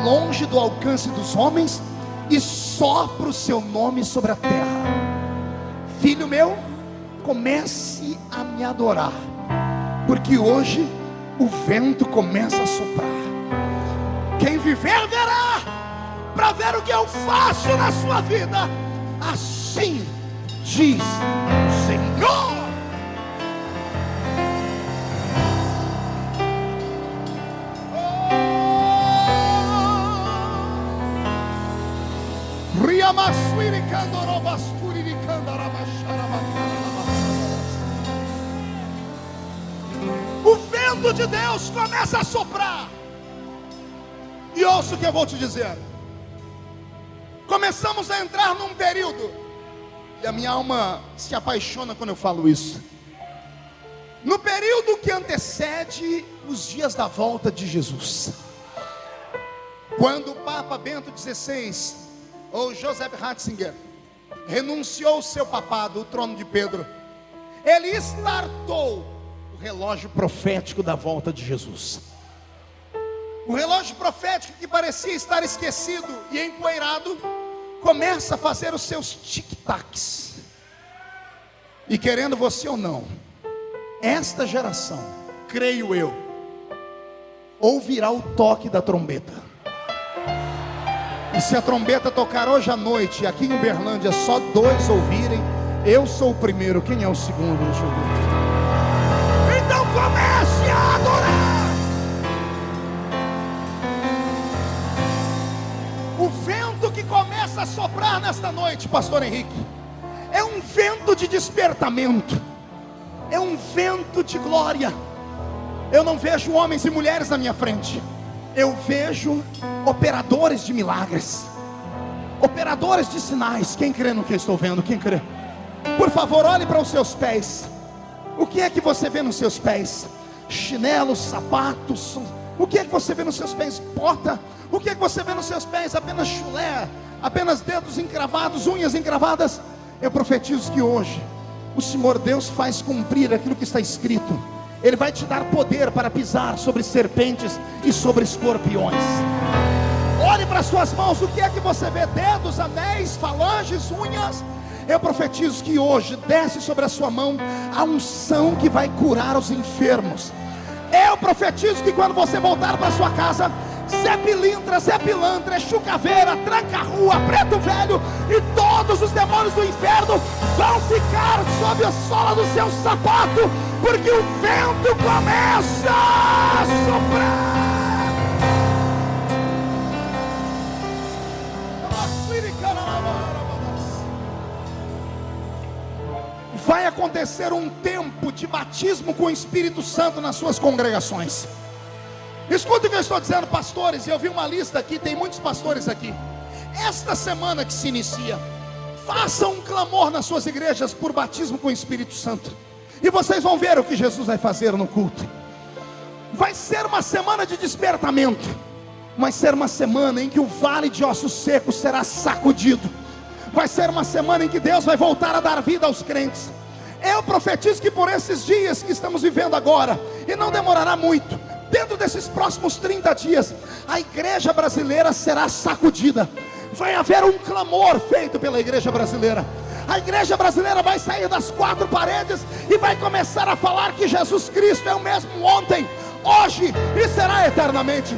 longe do alcance dos homens e sopro o seu nome sobre a terra. Filho meu, comece a me adorar, porque hoje o vento começa a soprar. Quem viver verá, para ver o que eu faço na sua vida. Assim diz o Senhor. O vento de Deus começa a soprar. E ouça o que eu vou te dizer. Começamos a entrar num período, e a minha alma se apaixona quando eu falo isso, no período que antecede os dias da volta de Jesus. Quando o Papa Bento XVI, ou Joseph Ratzinger, renunciou ao seu papado, o trono de Pedro, ele startou o relógio profético da volta de Jesus. O relógio profético que parecia estar esquecido e empoeirado, começa a fazer os seus tic-tacs. E querendo você ou não, esta geração, creio eu, ouvirá o toque da trombeta. E se a trombeta tocar hoje à noite, aqui em Uberlândia, só 2 ouvirem, eu sou o primeiro. Quem é o segundo? Deixa eu ver. Então comece a adorar. O vento que começa a soprar nesta noite, pastor Henrique, é um vento de despertamento, é um vento de glória. Eu não vejo homens e mulheres na minha frente, eu vejo operadores de milagres, operadores de sinais. Quem crê no que eu estou vendo? Quem crê? Por favor, olhe para os seus pés. O que é que você vê nos seus pés? Chinelos, sapatos. O que é que você vê nos seus pés? Bota. O que é que você vê nos seus pés? Apenas chulé, apenas dedos encravados, unhas encravadas. Eu profetizo que hoje o Senhor Deus faz cumprir aquilo que está escrito. Ele vai te dar poder para pisar sobre serpentes e sobre escorpiões. Olhe para suas mãos. O que é que você vê? Dedos, anéis, falanges, unhas. Eu profetizo que hoje desce sobre a sua mão a unção que vai curar os enfermos. Eu profetizo que quando você voltar para sua casa, Zé Pilintra, Zé Pilantra, Chucaveira, Tranca-Rua, Preto Velho e todos os demônios do inferno vão ficar sob a sola do seu sapato, porque o vento começa a soprar. Vai acontecer um tempo de batismo com o Espírito Santo nas suas congregações. Escuta o que eu estou dizendo, pastores. Eu vi uma lista aqui, tem muitos pastores aqui. Esta semana que se inicia, façam um clamor nas suas igrejas por batismo com o Espírito Santo, e vocês vão ver o que Jesus vai fazer no culto. Vai ser uma semana de despertamento, vai ser uma semana em que o vale de ossos secos será sacudido. Vai ser uma semana em que Deus vai voltar a dar vida aos crentes. Eu profetizo que por esses dias que estamos vivendo agora, e não demorará muito, dentro desses próximos 30 dias, a igreja brasileira será sacudida. Vai haver um clamor feito pela igreja brasileira. A igreja brasileira vai sair das 4 paredes e vai começar a falar que Jesus Cristo é o mesmo ontem, hoje e será eternamente.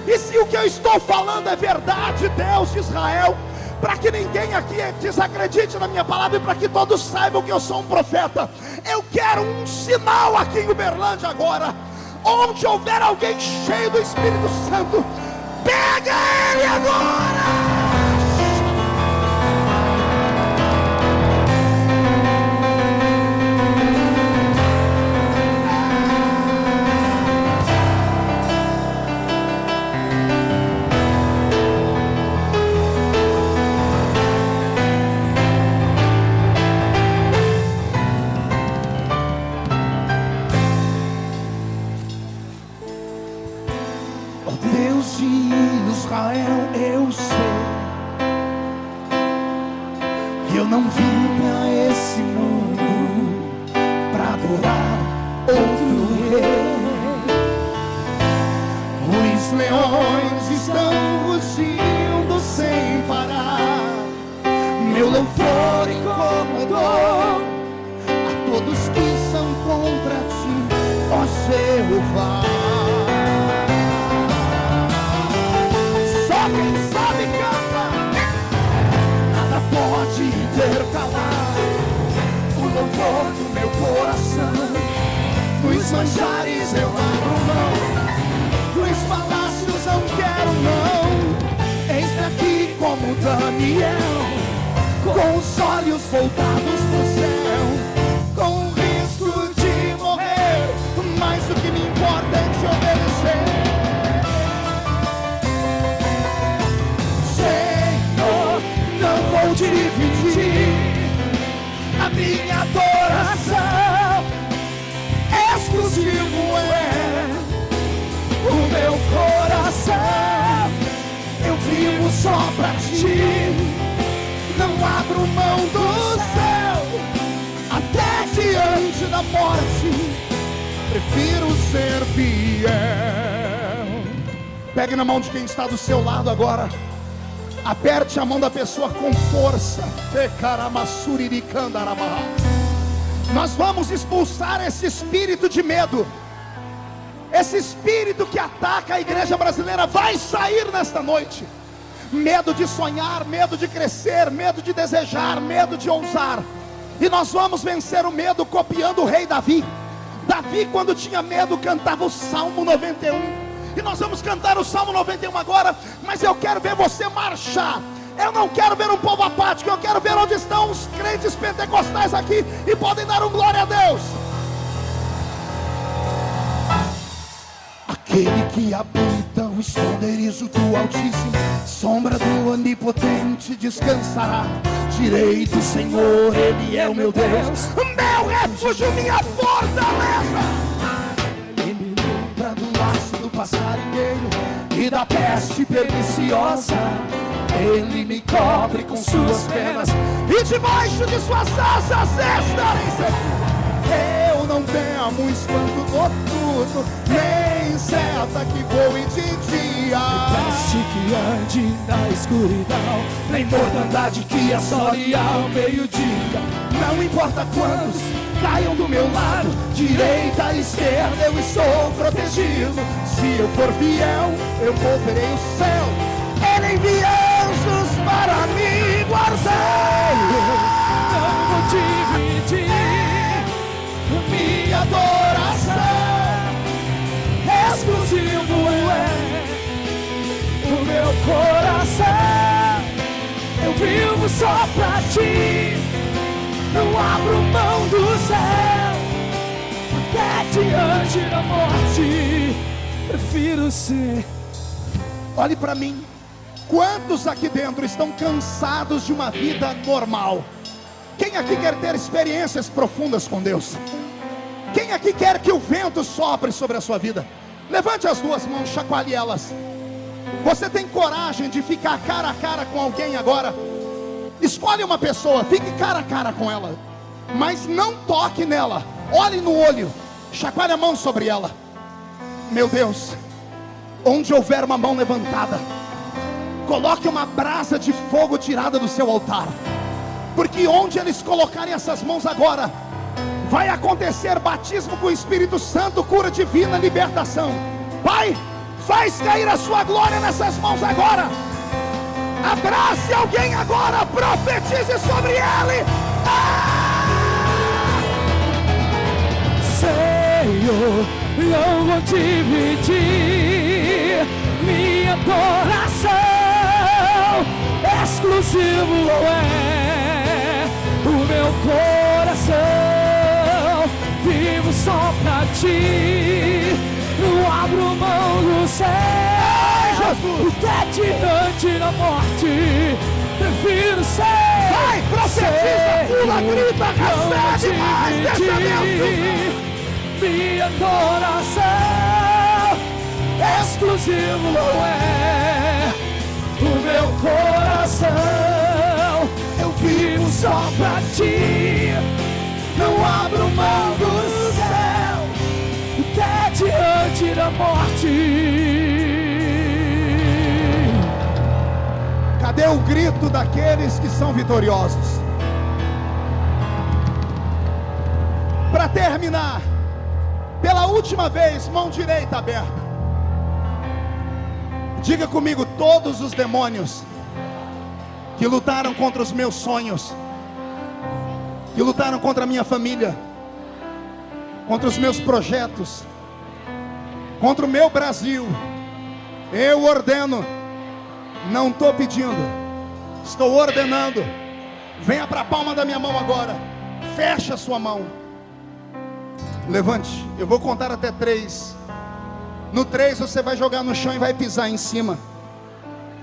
E se o que eu estou falando é verdade, Deus de Israel, para que ninguém aqui desacredite na minha palavra e para que todos saibam que eu sou um profeta, eu quero um sinal aqui em Uberlândia agora. Onde houver alguém cheio do Espírito Santo, pega ele agora. Deus de Israel, eu sei que eu não vim a esse mundo para adorar outro rei. Os leões estão rugindo sem parar, meu louvor incomodou a todos que são contra ti, ó Jeová. Quem sabe canta, nada pode intercalar o louvor do meu coração. Nos manjares eu abro mão, nos palácios não quero não. Eis-me aqui como Daniel, com os olhos voltados pro céu, com o risco de morrer, mas o que me importa da morte, prefiro ser fiel. Pegue na mão de quem está do seu lado agora. Aperte a mão da pessoa com força. Nós vamos expulsar esse espírito de medo. Esse espírito que ataca a igreja brasileira vai sair nesta noite. Medo de sonhar, medo de crescer, medo de desejar, medo de ousar. E nós vamos vencer o medo copiando o rei Davi. Davi, quando tinha medo, cantava o Salmo 91. E nós vamos cantar o Salmo 91 agora. Mas eu quero ver você marchar. Eu não quero ver um povo apático. Eu quero ver onde estão os crentes pentecostais aqui e podem dar um glória a Deus. Aquele que habita o esconderijo do Altíssimo, sombra do Onipotente descansará. Direi do Senhor, Ele é o meu Deus, meu refúgio, minha fortaleza. Ele me livra do laço do passarinheiro e da peste perniciosa. Ele me cobre com suas penas e debaixo de suas asas estarei seguro. Eu não temo espanto noturno, nem seta que voe de dia, peste que ande na escuridão, nem mortandade que assole ao meio-dia. Não importa quantos caiam do meu lado, direita, esquerda, eu estou protegido. Se eu for fiel, eu moverei o céu. Ele envia anjos para me guardar. Não vou dividir minha adoração, exclusivo é o meu coração. Eu vivo só pra ti, não abro mão do céu, até diante da morte, prefiro ser. Olhe pra mim. Quantos aqui dentro estão cansados de uma vida normal? Quem aqui quer ter experiências profundas com Deus? Quem aqui quer que o vento sopre sobre a sua vida? Levante as duas mãos, chacoalhe elas. Você tem coragem de ficar cara a cara com alguém agora? Escolhe uma pessoa, fique cara a cara com ela, mas não toque nela. Olhe no olho, chacoalhe a mão sobre ela. Meu Deus, onde houver uma mão levantada, coloque uma brasa de fogo tirada do seu altar, porque onde eles colocarem essas mãos agora, vai acontecer batismo com o Espírito Santo, cura divina, libertação. Pai, faz cair a sua glória nessas mãos agora. Abrace alguém agora, profetize sobre ele. Senhor, não vou dividir minha adoração, exclusivo é o meu coração. Vivo só pra ti, não abro mão do céu. Até diante da morte, prefiro ser. Vai, profetiza, pula, grita, recebe mais dessa bênção. Minha adoração, exclusivo é o meu coração. Eu vivo só pra ti, não abro mão do céu, até diante da morte. Cadê o grito daqueles que são vitoriosos? Para terminar, pela última vez, mão direita aberta. Diga comigo: todos os demônios que lutaram contra os meus sonhos, que lutaram contra a minha família, contra os meus projetos, contra o meu Brasil, eu ordeno, não estou pedindo, estou ordenando. Venha para a palma da minha mão agora, feche a sua mão, levante, eu vou contar até 3. No 3 você vai jogar no chão e vai pisar em cima.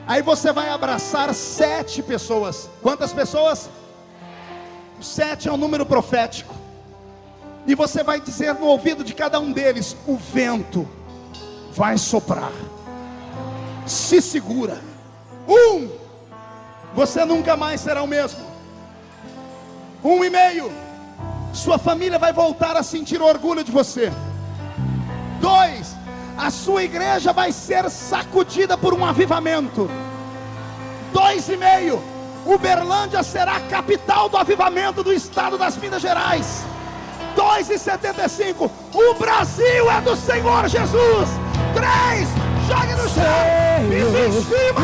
Aí você vai abraçar 7 pessoas. Quantas pessoas? 7 é um número profético. E você vai dizer no ouvido de cada um deles: o vento vai soprar. Se segura. 1, você nunca mais será o mesmo. 1,5. Sua família vai voltar a sentir orgulho de você. 2, a sua igreja vai ser sacudida por um avivamento. 2,5, Uberlândia será a capital do avivamento do estado das Minas Gerais. 2,75, o Brasil é do Senhor Jesus. 3, jogue no chão, pisa em cima.